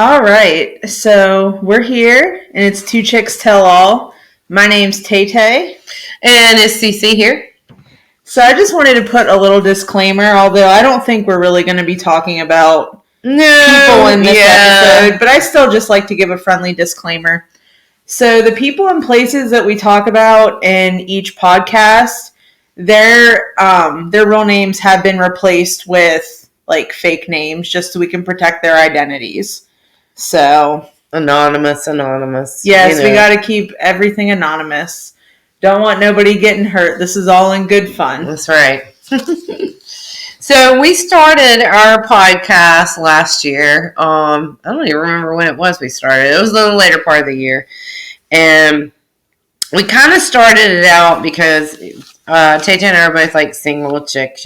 All right, so we're here, and it's Two Chicks Tell All. My name's Tay Tay. And is CC here? So I just wanted to put a little disclaimer, although I don't think we're really going to be talking about people in this episode, but I still just like to give a friendly disclaimer. So the people and places that we talk about in each podcast, their real names have been replaced with like fake names just so we can protect their identities. So Anonymous. Yes, we got to keep everything anonymous. Don't want nobody getting hurt. This is all in good fun. That's right. So we started our podcast last year. I don't even remember when it was we started. It was a little later part of the year. And we kind of started it out because Tay and I are both like single chicks,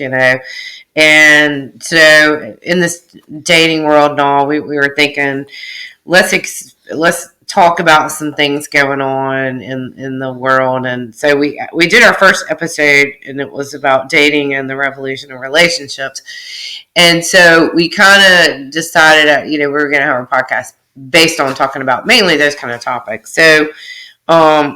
And so in this dating world and all, we were thinking, let's talk about some things going on in the world. And so we did our first episode, and it was about dating and the revolution of relationships. And so we kind of decided, we were going to have a podcast based on talking about mainly those kind of topics. So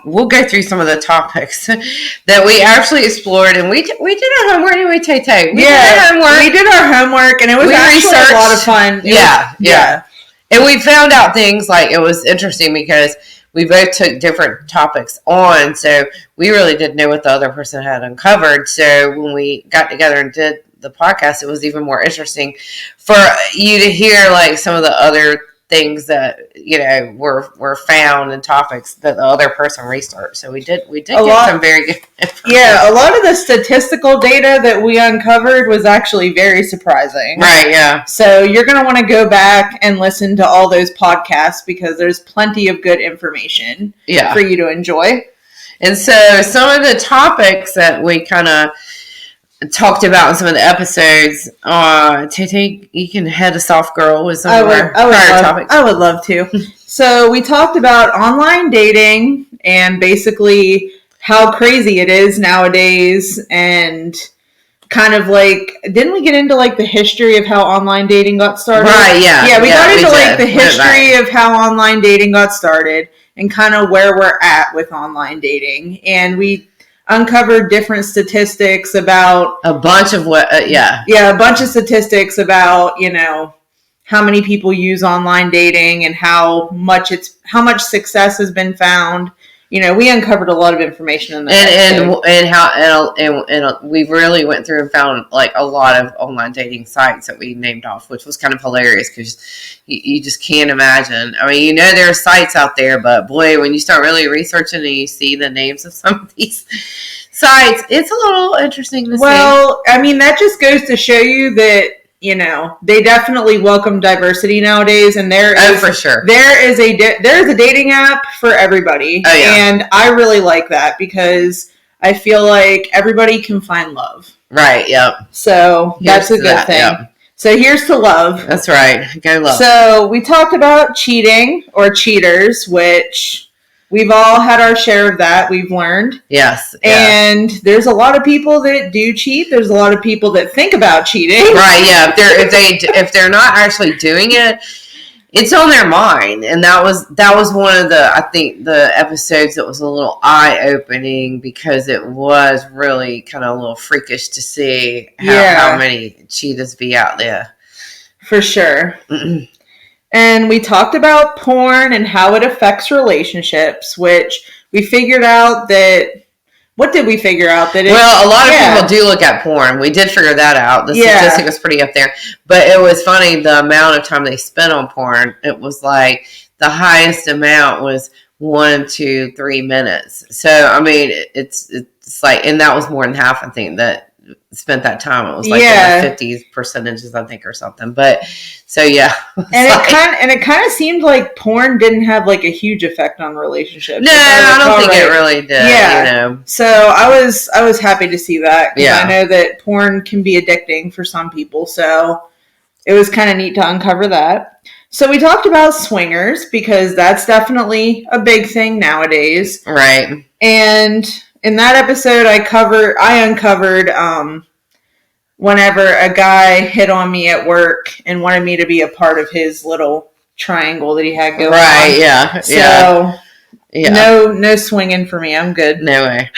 we'll go through some of the topics that we actually explored, and we did our homework, didn't we, Tay Tay? We did our homework, and it was actually a lot of fun. Yeah. And we found out things like it was interesting because we both took different topics on, so we really didn't know what the other person had uncovered. So when we got together and did the podcast, it was even more interesting for you to hear like some of the other things that were found in topics that the other person researched. So we did get some very good information. Yeah, a lot of the statistical data that we uncovered was actually very surprising. Right, yeah. So you're going to want to go back and listen to all those podcasts because there's plenty of good information for you to enjoy. And so some of the topics that we kind of talked about in some of the episodes. Tay, you can head us off, girl, with some of our prior topics. I would love to. So we talked about online dating and basically how crazy it is nowadays, and kind of like, didn't we get into like the history of how online dating got started? Right, yeah. Yeah, we got into like the history of how online dating got started and kind of where we're at with online dating. And we uncovered different statistics about a bunch of a bunch of statistics about how many people use online dating and how much success has been found. We uncovered a lot of information in that and we really went through and found like a lot of online dating sites that we named off, which was kind of hilarious because you just can't imagine. I mean, there are sites out there, but boy, when you start really researching and you see the names of some of these sites, it's a little interesting to see. Well, I mean, that just goes to show you that they definitely welcome diversity nowadays, and for sure there is a dating app for everybody. Oh, yeah. And I really like that because I feel like everybody can find love. Right. Yep. So that's a good thing. Yep. So here's to love. That's right. Go love. So we talked about cheating or cheaters, which we've all had our share of that, we've learned. Yes. And there's a lot of people that do cheat. There's a lot of people that think about cheating. Right, yeah. If they're not actually doing it, it's on their mind. And that was one of the episodes that was a little eye-opening because it was really kind of a little freakish to see how many cheaters be out there. For sure. And we talked about porn and how it affects relationships, which we figured out that... What did we figure out? That a lot of people do look at porn. We did figure that out. The statistic was pretty up there. But it was funny, the amount of time they spent on porn. It was like the highest amount was 1 to 3 minutes. So, I mean, it's like... And that was more than half, I think, that spent that time. It was like in the 50s percentages, I think, or something. But so it kind of seemed like porn didn't have like a huge effect on relationships. No, I don't think it really did. Yeah. So I was happy to see that. Yeah. I know that porn can be addicting for some people, so it was kind of neat to uncover that. So we talked about swingers because that's definitely a big thing nowadays. Right. And in that episode, I uncovered whenever a guy hit on me at work and wanted me to be a part of his little triangle that he had going right, on. yeah, So yeah. no swinging for me. I'm good. No way.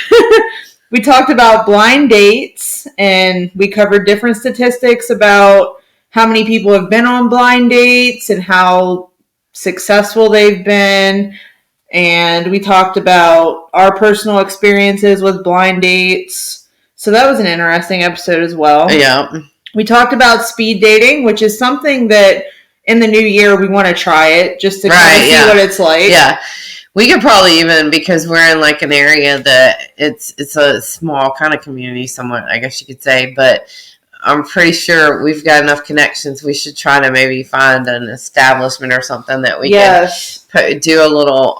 We talked about blind dates, and we covered different statistics about how many people have been on blind dates and how successful they've been. And we talked about our personal experiences with blind dates. So that was an interesting episode as well. Yeah. We talked about speed dating, which is something that in the new year we want to try it just to kind of see what it's like. Yeah. We could probably even, because we're in like an area that it's a small kind of community somewhat, I guess you could say, but I'm pretty sure we've got enough connections. We should try to maybe find an establishment or something that we can do a little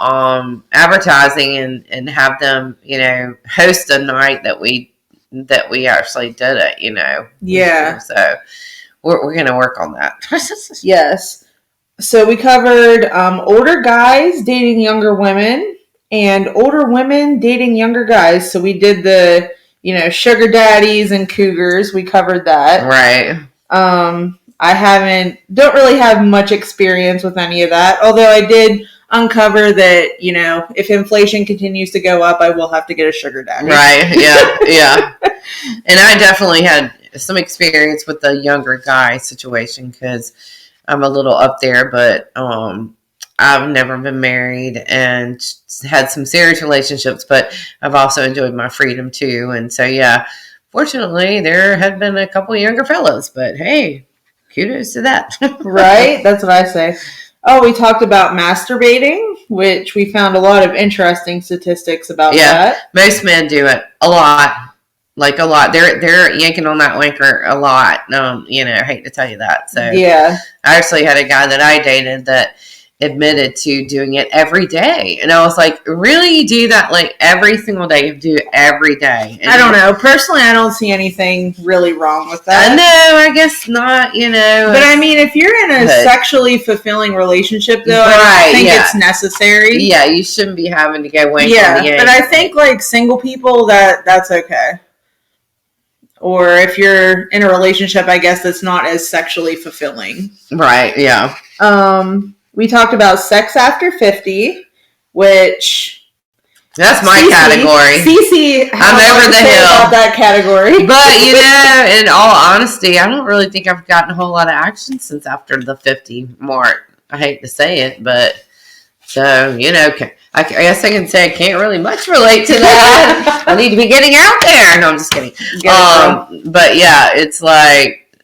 advertising and have them, host a night that we actually did it, Yeah. So we're going to work on that. Yes. So we covered older guys dating younger women and older women dating younger guys. So we did the, sugar daddies and cougars. We covered that. Right. I don't really have much experience with any of that. Although I did uncover that, if inflation continues to go up, I will have to get a sugar daddy. Right. Yeah. Yeah. And I definitely had some experience with the younger guy situation because I'm a little up there, but I've never been married and had some serious relationships, but I've also enjoyed my freedom too. And so, yeah, fortunately, there had been a couple of younger fellows, but hey, kudos to that. Right? That's what I say. Oh, we talked about masturbating, which we found a lot of interesting statistics about that. Most men do it a lot. Like a lot. They're yanking on that wanker a lot. I hate to tell you that. So yeah. I actually had a guy that I dated that admitted to doing it every day. And I was like, really? You do that like every single day? You do it every day? And I don't know. Personally, I don't see anything really wrong with that. No, I guess not, But I mean, if you're in a sexually fulfilling relationship, though, I don't think it's necessary. Yeah, you shouldn't be having to go wank on the game. But I think like single people, that's okay. Or if you're in a relationship, I guess that's not as sexually fulfilling. Right, yeah. We talked about sex after 50, which... That's my category. Cece, I'm over the hill about that category. But, in all honesty, I don't really think I've gotten a whole lot of action since after the 50 mark. I hate to say it, but... So, I guess I can say I can't really much relate to that. I need to be getting out there. No, I'm just kidding. But yeah, it's like,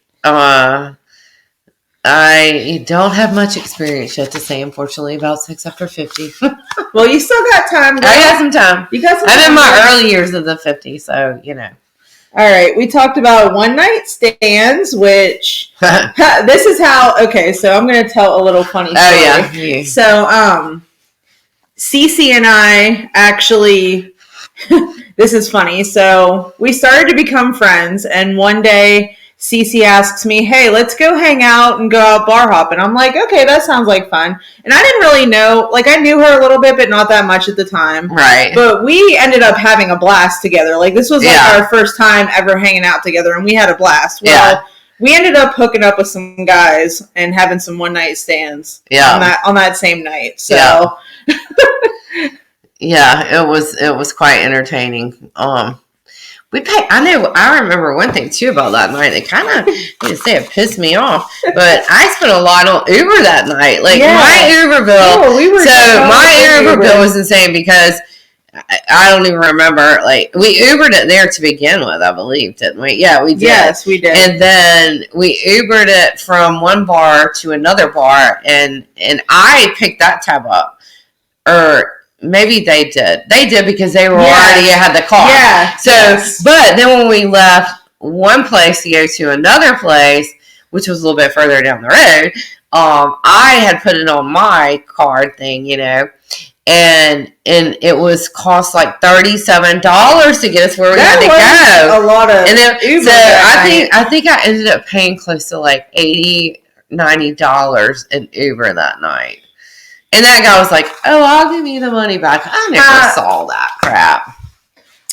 I don't have much experience yet to say, unfortunately, about sex after 50. Well, you still got time, girl. I got some time. You got some I'm time. in my early years of the 50, so, All right, we talked about one-night stands, which this is how. Okay, so I'm going to tell a little funny story. Oh yeah. So, Cece and I actually, this is funny. So we started to become friends, and one day Cece asks me, "Hey, let's go hang out and go out bar hopping." I'm like, "Okay, that sounds like fun." And I didn't really know, like I knew her a little bit, but not that much at the time. Right. But we ended up having a blast together. Like this was like our first time ever hanging out together, and we had a blast. Well, we ended up hooking up with some guys and having some one night stands. On that same night. So. Yeah, it was quite entertaining. I remember one thing too about that night. It kind of, it pissed me off. But I spent a lot on Uber that night. Like my Uber bill. My Uber bill was insane because I don't even remember. Like we Ubered it there to begin with, I believe, didn't we? Yeah, we did. Yes, we did. And then we Ubered it from one bar to another bar, and I picked that tab up, or. Maybe they did. They did because they were already had the car. Yeah. So, but then when we left one place to go to another place, which was a little bit further down the road, I had put it on my card thing, and it was cost like $37 to get us where we had to go. A lot of Uber. So I think I ended up paying close to like $80, $90 in Uber that night. And that guy was like, "Oh, I'll give you the money back." I never saw that crap.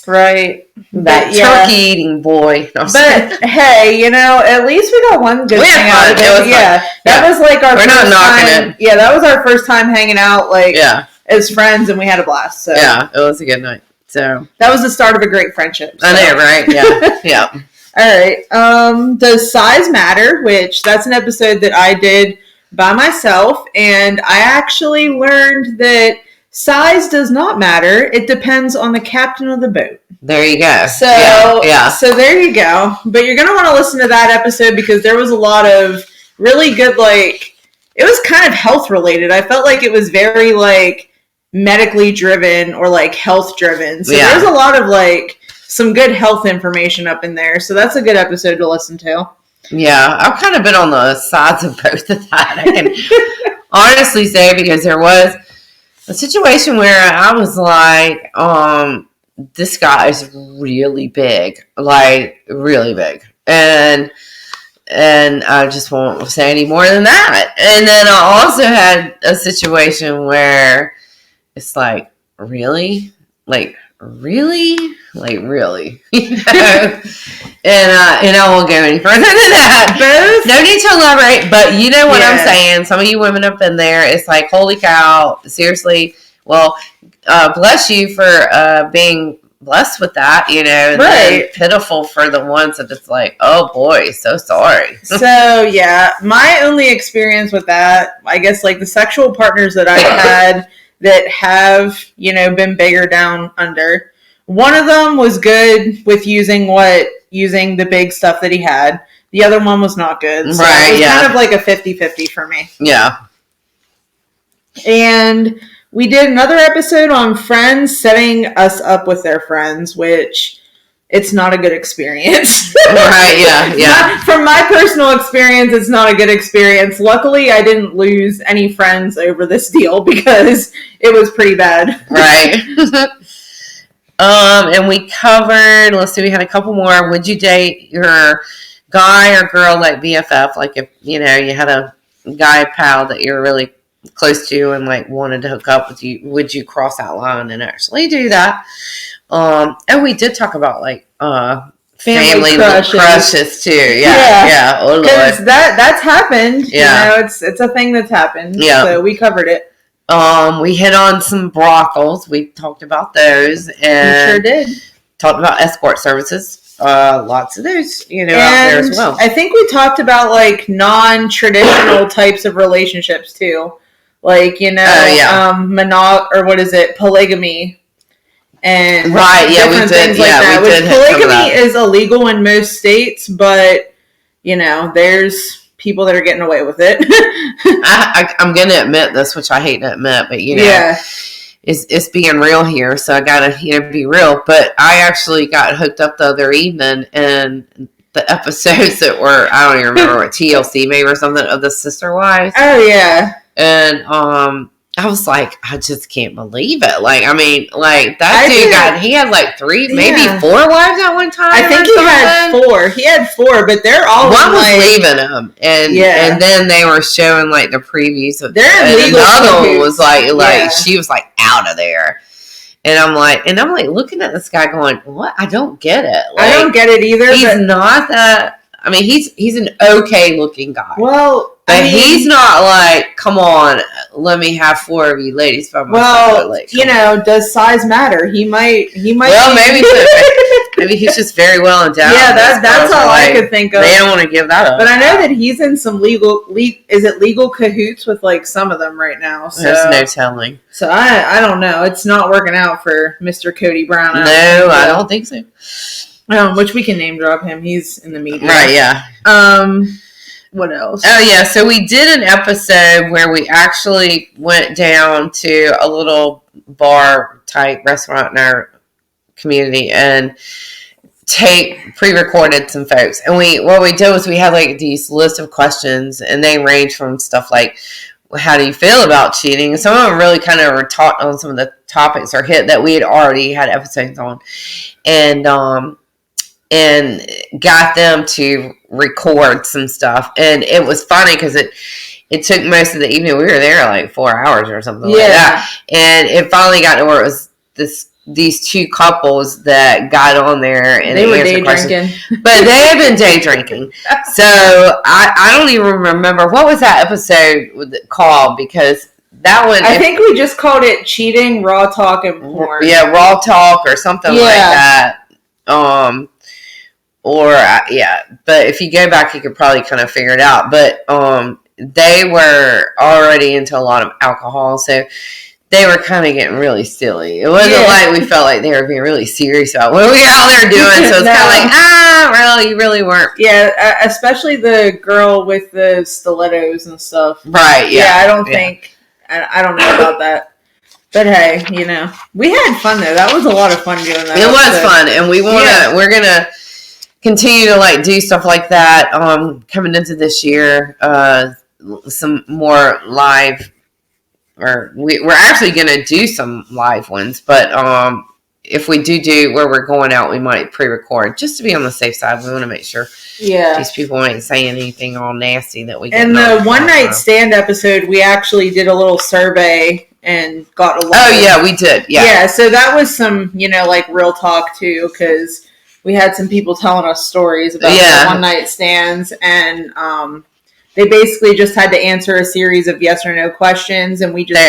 Right. That turkey eating boy. No, but hey, at least we got one good thing out of it. Yeah, that was like our first time. Yeah, that was our first time hanging out, as friends, and we had a blast. So yeah, it was a good night. So that was the start of a great friendship. So. I know, right? Yeah, yeah. All right. Does size matter? Which that's an episode that I did by myself, and I actually learned that size does not matter. It depends on the captain of the boat. There you go. So, yeah. So there you go. But you're going to want to listen to that episode because there was a lot of really good, it was kind of health related. I felt like it was very, medically driven or, health driven. So there's a lot of, some good health information up in there. So that's a good episode to listen to. Yeah, I've kind of been on the sides of both of that. I can honestly say because there was a situation where I was like, this guy is really big, really big. And I just won't say any more than that. And then I also had a situation where it's really? Really? Really? And I won't go any further than that. Both? No need to elaborate, but you know what I'm saying. Some of you women up in there, it's like, holy cow, seriously. Well, bless you for being blessed with that, and then pitiful for the ones that it's like, oh boy, so sorry. So, yeah, my only experience with that, I guess, the sexual partners that I've had that have, been bigger down under. One of them was good with using the big stuff that he had. The other one was not good. So it was kind of like a 50-50 for me. Yeah. And we did another episode on friends setting us up with their friends, which it's not a good experience. Right, yeah. From my personal experience, it's not a good experience. Luckily, I didn't lose any friends over this deal because it was pretty bad. Right. And we covered, let's see, we had a couple more. Would you date your guy or girl BFF? If, you had a guy pal that you're really close to and wanted to hook up with you, would you cross that line and actually do that? And we did talk about family crushes too. Yeah. Oh Lord. That's happened. Yeah. It's a thing that's happened. Yeah. So we covered it. We hit on some brothels. We talked about those, and we sure did. Talked about escort services. Lots of those, out there as well. I think we talked about non-traditional types of relationships too, or what is it, polygamy, and we did. Polygamy is illegal in most states, but there's people that are getting away with it. I'm going to admit this, which I hate to admit, but it's being real here, so I gotta be real. But I actually got hooked up the other evening, and the episodes that were, I don't even remember what, TLC maybe or something, of the Sister Wives. Oh yeah. And I was like, I just can't believe it. That dude he had 3, maybe 4 wives at one time. I think he had 4. He had 4, but they're all one was leaving him, and then they were showing the previews of they're illegal. Another one was she was out of there. And I'm looking at this guy going, what? I don't get it. I don't get it either. He's not that. I mean, he's an okay looking guy. Well, but he's not come on, let me have 4 of you ladies by myself. Well, does size matter? He might. Well, maybe he's just very well endowed. Yeah, that's all I could think of. They don't want to give that up. But I know that he's in some legal cahoots with some of them right now. So there's no telling. So I don't know. It's not working out for Mr. Cody Brown. I don't think so. Which we can name drop him. He's in the media. Right, yeah. What else? Oh, yeah. So we did an episode where we actually went down to a little bar-type restaurant in our community and pre-recorded some folks. And what we did was we had these list of questions, and they range from stuff like, how do you feel about cheating? And some of them really kind of were taught on some of the topics or hit that we had already had episodes on. And got them to record some stuff. And it was funny because it took most of the evening. We were there 4 hours or something like that. And it finally got to where it was this these two couples that got on there and they were answered day questions. drinking. But they have been day drinking. So I don't even remember what was that episode called, because that one, I think we just called it cheating, raw talk, and porn. Yeah, raw talk or something like that. But if you go back, you could probably kind of figure it out. But they were already into a lot of alcohol, so they were kind of getting really silly. It wasn't like we felt like they were being really serious about what we were out there doing. So it's kind of like, you really weren't. Yeah, especially the girl with the stilettos and stuff. Right, yeah. Yeah, I don't think, I don't know about that. But hey, we had fun though. That was a lot of fun doing that. It was fun, and we're going to continue to like do stuff like that coming into this year. Some more live, or we're actually going to do some live ones, but if we do where we're going out, we might pre-record just to be on the safe side. We want to make sure these people ain't saying anything all nasty that we get. And the one night stand episode, we actually did a little survey and got a lot. Oh yeah, we did. Yeah, so that was some like real talk too, because we had some people telling us stories about their one night stands, and they basically just had to answer a series of yes or no questions, and we just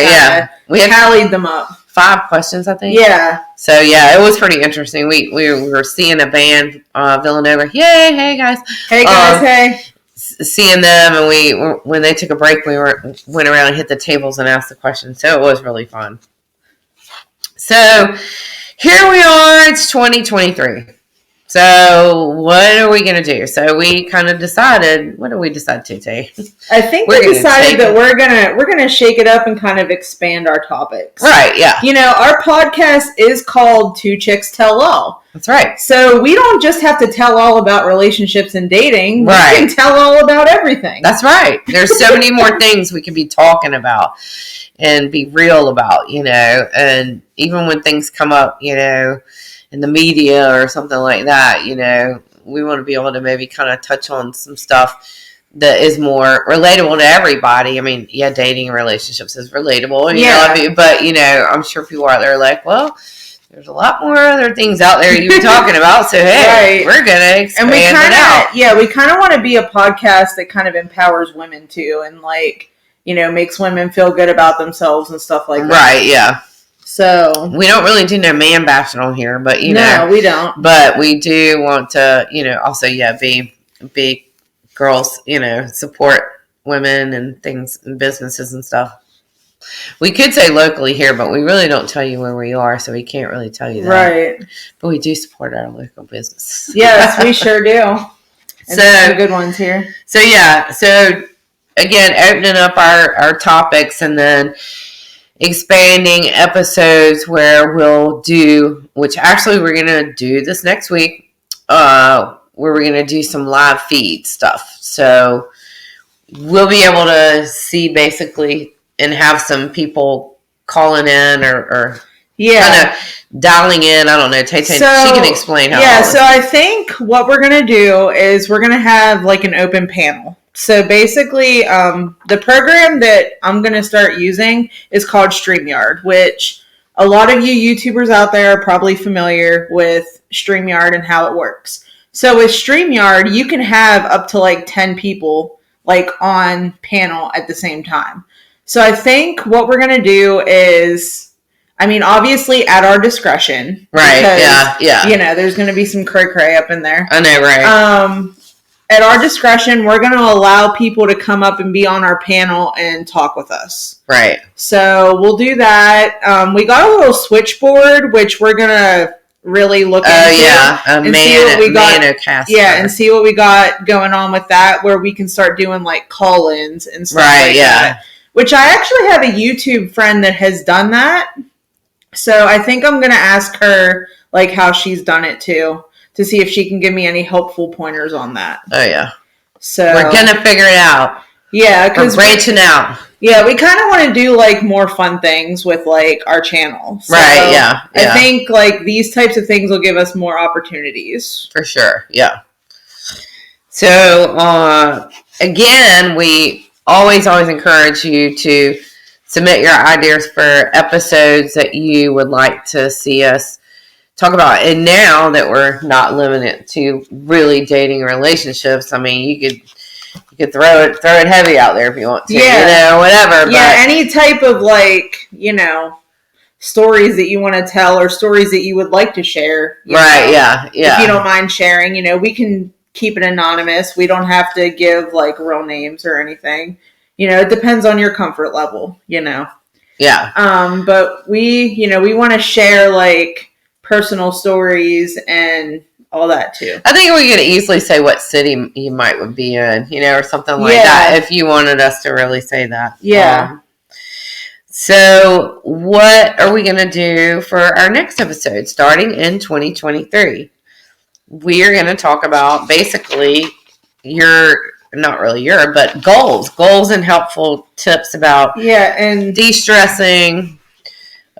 we tallied them up. 5 questions, I think. Yeah. So yeah, it was pretty interesting. We were seeing a band, Villanova. Yay! Hey guys. Hey guys. Hey. Seeing them, and when they took a break, we went around and hit the tables and asked the questions. So it was really fun. So here we are. It's 2023. So what are we going to do? So we kind of decided. What did we decide to do? I think we decided that we're gonna shake it up and kind of expand our topics. Right? Yeah. Our podcast is called Two Chicks Tell All. That's right. So we don't just have to tell all about relationships and dating. Right. We can tell all about everything. That's right. There's so many more things we could be talking about and be real about. And even when things come up, in the media or something like that, we want to be able to maybe kind of touch on some stuff that is more relatable to everybody. I mean, dating and relationships is relatable, you know, but I'm sure people out there are like, well, there's a lot more other things out there you're talking about, so hey, we're gonna expand it out. Yeah, we kind of want to be a podcast that kind of empowers women too, and makes women feel good about themselves and stuff like that. Right, yeah. So we don't really do no man bashing on here, but no, we don't. But we do want to, also be girls, support women and things and businesses and stuff. We could say locally here, but we really don't tell you where we are, so we can't really tell you that. Right. But we do support our local business. Yes, we sure do. And some good ones here. So so again, opening up our topics, and then expanding episodes where we'll do, which actually we're going to do this next week, where we're going to do some live feed stuff. So we'll be able to see basically and have some people calling in or kind of dialing in. I don't know. Tay, she can explain how. Yeah, so I think what we're going to do is we're going to have like an open panel. So basically, the program that I'm going to start using is called StreamYard, which a lot of you YouTubers out there are probably familiar with StreamYard and how it works. So with StreamYard, you can have up to like 10 people on panel at the same time. So I think what we're going to do is, obviously at our discretion. Right, because, yeah. There's going to be some cray-cray up in there. I know, right. At our discretion, we're going to allow people to come up and be on our panel and talk with us. Right. So we'll do that. We got a little switchboard, which we're going to really look into. Oh, yeah. And see what we got going on with that, where we can start doing call-ins and stuff that. Which I actually have a YouTube friend that has done that. So I think I'm going to ask her how she's done it too, to see if she can give me any helpful pointers on that. Oh, yeah. So we're going to figure it out. Yeah, because we're branching out. Yeah, we kind of want to do more fun things with our channel. So right, yeah. I think these types of things will give us more opportunities. For sure, yeah. So, again, we always encourage you to submit your ideas for episodes that you would like to see us talk about. And now that we're not limited to really dating relationships, I mean, you could throw it heavy out there if you want to, whatever. Yeah, any type of stories that you want to tell or stories that you would like to share. Right, yeah. If you don't mind sharing, we can keep it anonymous. We don't have to give real names or anything. It depends on your comfort level, Yeah. But we want to share personal stories and all that too. I think we could easily say what city you might be in, or something like that, if you wanted us to really say that. Yeah. So what are we going to do for our next episode starting in 2023? We are going to talk about basically but goals and helpful tips about and de-stressing,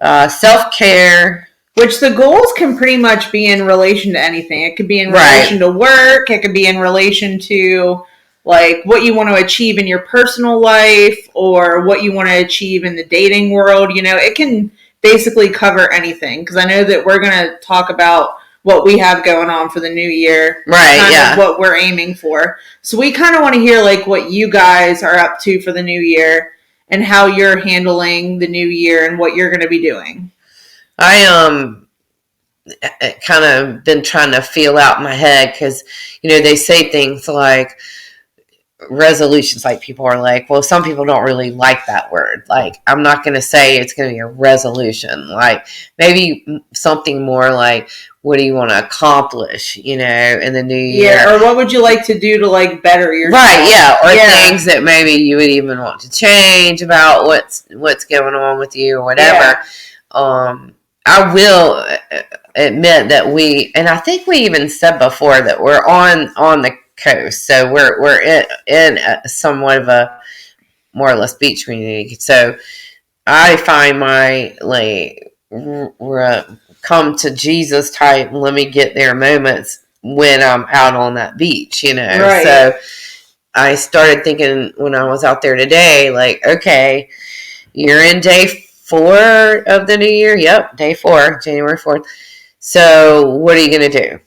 self-care. Which the goals can pretty much be in relation to anything. It could be in relation to work. It could be in relation to what you want to achieve in your personal life or what you want to achieve in the dating world. It can basically cover anything because I know that we're going to talk about what we have going on for the new year. Right, kind of what we're aiming for. So we kind of want to hear what you guys are up to for the new year and how you're handling the new year and what you're going to be doing. I kind of been trying to feel out in my head because, they say things like resolutions, people are like, well, some people don't really like that word. I'm not going to say it's going to be a resolution. Maybe something more like, what do you want to accomplish, in the new year? Yeah, or what would you like to do to better yourself? Right, yeah, or things that maybe you would even want to change about what's going on with you or whatever. Yeah. I will admit that and I think we even said before that we're on the coast, so we're in somewhat of a more or less beach community. So I find my come to Jesus type, let me get there moments when I'm out on that beach, Right. So I started thinking when I was out there today, okay, you're in day 4 of the new year. Yep, day 4, January 4th. So what are you going to do?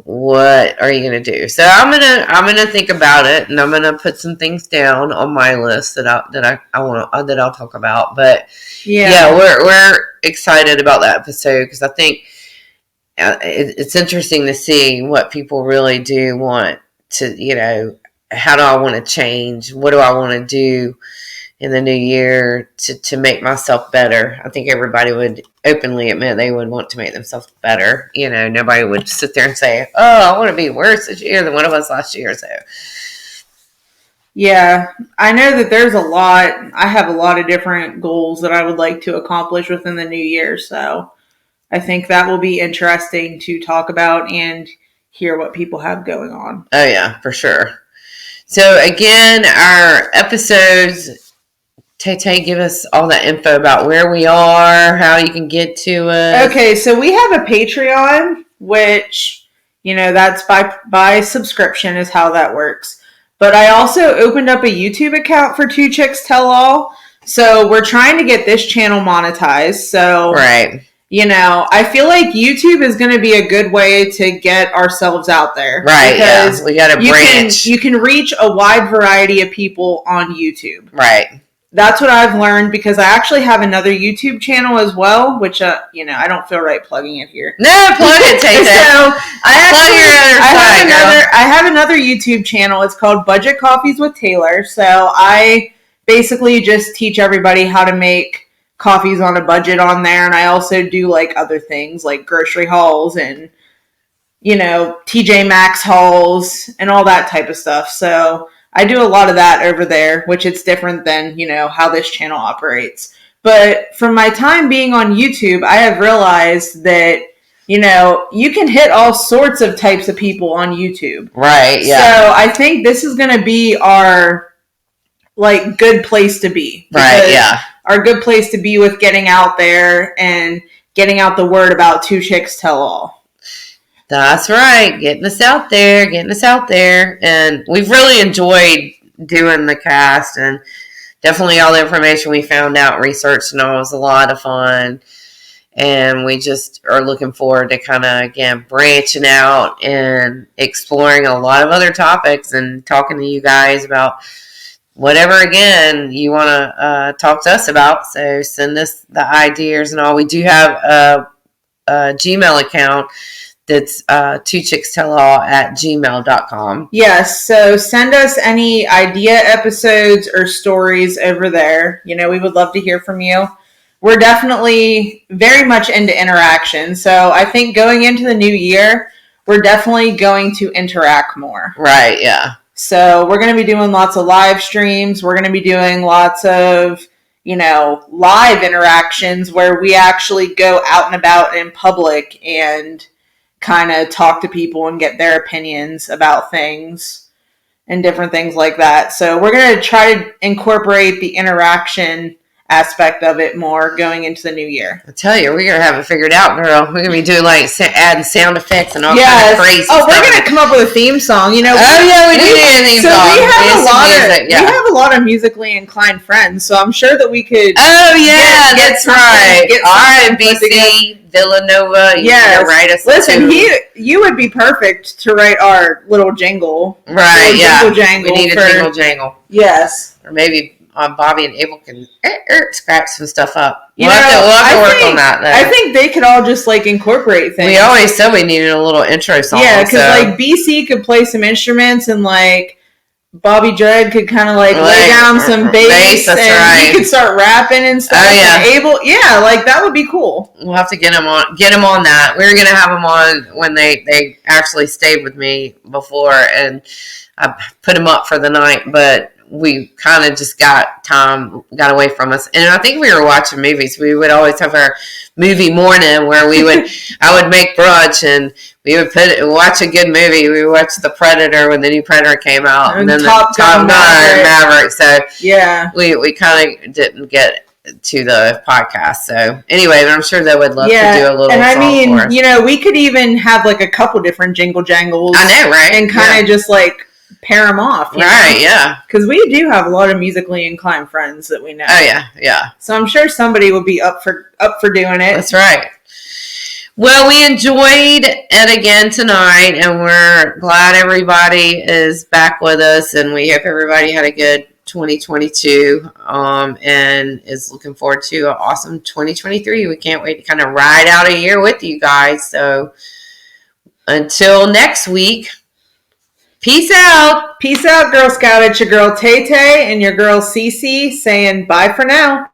What are you going to do? So I'm going to think about it, and I'm going to put some things down on my list that I'll talk about. But we're excited about that episode because I think it's interesting to see what people really do want to, how do I want to change? What do I want to do in the new year to make myself better? I think everybody would openly admit they would want to make themselves better. Nobody would sit there and say, oh, I want to be worse this year than what I was last year. So yeah, I know that there's I have a lot of different goals that I would like to accomplish within the new year. So I think that will be interesting to talk about and hear what people have going on. Oh yeah, for sure. So again, our episodes, Tay, give us all that info about where we are, how you can get to us. Okay, so we have a Patreon, which, that's by subscription is how that works. But I also opened up a YouTube account for Two Chicks Tell All. So we're trying to get this channel monetized. So, right. I feel like YouTube is going to be a good way to get ourselves out there. Right, because we got a branch. You can reach a wide variety of people on YouTube. Right. That's what I've learned because I actually have another YouTube channel as well, which, I don't feel right plugging it here. No, plug it, Tay. So I have another YouTube channel. It's called Budget Coffees with Taylor. So I basically just teach everybody how to make coffees on a budget on there. And I also do other things like grocery hauls and, TJ Maxx hauls and all that type of stuff. So I do a lot of that over there, which it's different than, how this channel operates. But from my time being on YouTube, I have realized that, you can hit all sorts of types of people on YouTube. Right, yeah. So I think this is going to be our, good place to be. Right, yeah. Our good place to be with getting out there and getting out the word about Two Chicks Tell All. That's right. Getting us out there. And we've really enjoyed doing the cast and definitely all the information we found out, researched, and all was a lot of fun. And we just are looking forward to kind of, again, branching out and exploring a lot of other topics and talking to you guys about whatever, again, you want to talk to us about. So send us the ideas and all. We do have a Gmail account that's twochickstellall@gmail.com. Yes, so send us any idea episodes or stories over there. We would love to hear from you. We're definitely very much into interaction. So I think going into the new year, we're definitely going to interact more. Right, yeah. So we're going to be doing lots of live streams. We're going to be doing lots of, live interactions where we actually go out and about in public and kind of talk to people and get their opinions about things and different things like that. So we're going to try to incorporate the interaction aspect of it more going into the new year. I tell you, we're going to have it figured out, girl. We're going to be doing adding sound effects and all kinds of crazy stuff. We're going to come up with a theme song. Oh, yeah, we do need a theme song. We have a lot of musically inclined friends, so I'm sure that we could. Oh, yeah, that's right. All right, BC, Villanova, you can write us. Listen, you would be perfect to write our little jingle. Right, jingle jangle. We need a jingle jangle. Yes. Or maybe Bobby and Abel can scrap some stuff up. We'll have to work on that, though. I think they could all just incorporate things. We always said we needed a little intro song. Yeah, because BC could play some instruments and Bobby Dread could kind of lay down some bass and he could start rapping and stuff. Oh, yeah. And Abel, that would be cool. We'll have to get him on that. We were going to have him on when they actually stayed with me before, and I put him up for the night, but we kind of just got away from us. And I think we were watching movies. We would always have our movie morning where I would make brunch and we would watch a good movie. We would watch The Predator when the new Predator came out, and then Top Gun Maverick. So yeah, we kind of didn't get to the podcast. So anyway, I'm sure they would love to do a little. And I mean, for us. We could even have a couple different jingle jangles. I know, right? And kind of just pair them off. Right, yeah. Because we do have a lot of musically inclined friends that we know. Oh, yeah, yeah. So I'm sure somebody would be up for doing it. That's right. Well, we enjoyed it again tonight, and we're glad everybody is back with us, and we hope everybody had a good 2022 and is looking forward to an awesome 2023. We can't wait to kind of ride out a year with you guys. So until next week, peace out. Peace out, Girl Scout. It's your girl Tay Tay and your girl Cece saying bye for now.